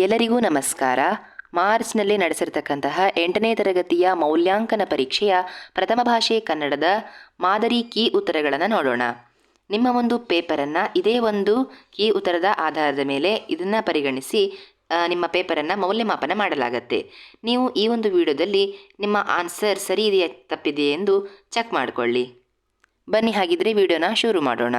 ಎಲ್ಲರಿಗೂ ನಮಸ್ಕಾರ. ಮಾರ್ಚ್ನಲ್ಲಿ ನಡೆಸಿರ್ತಕ್ಕಂತಹ 8ನೇ ತರಗತಿಯ ಮೌಲ್ಯಾಂಕನ ಪರೀಕ್ಷೆಯ ಪ್ರಥಮ ಭಾಷೆ ಕನ್ನಡದ ಮಾದರಿ ಕೀ ಉತ್ತರಗಳನ್ನು ನೋಡೋಣ. ನಿಮ್ಮ ಒಂದು ಪೇಪರನ್ನು ಇದೇ ಒಂದು ಕೀ ಉತ್ತರದ ಆಧಾರದ ಮೇಲೆ ಇದನ್ನು ಪರಿಗಣಿಸಿ ನಿಮ್ಮ ಪೇಪರನ್ನು ಮೌಲ್ಯಮಾಪನ ಮಾಡಲಾಗತ್ತೆ. ನೀವು ಈ ಒಂದು ವಿಡಿಯೋದಲ್ಲಿ ನಿಮ್ಮ ಆನ್ಸರ್ ಸರಿ ಇದೆಯಾ ತಪ್ಪಿದೆಯೇ ಎಂದು ಚೆಕ್ ಮಾಡಿಕೊಳ್ಳಿ. ಬನ್ನಿ ಹಾಗಿದ್ರೆ ವಿಡಿಯೋನ ಶುರು ಮಾಡೋಣ.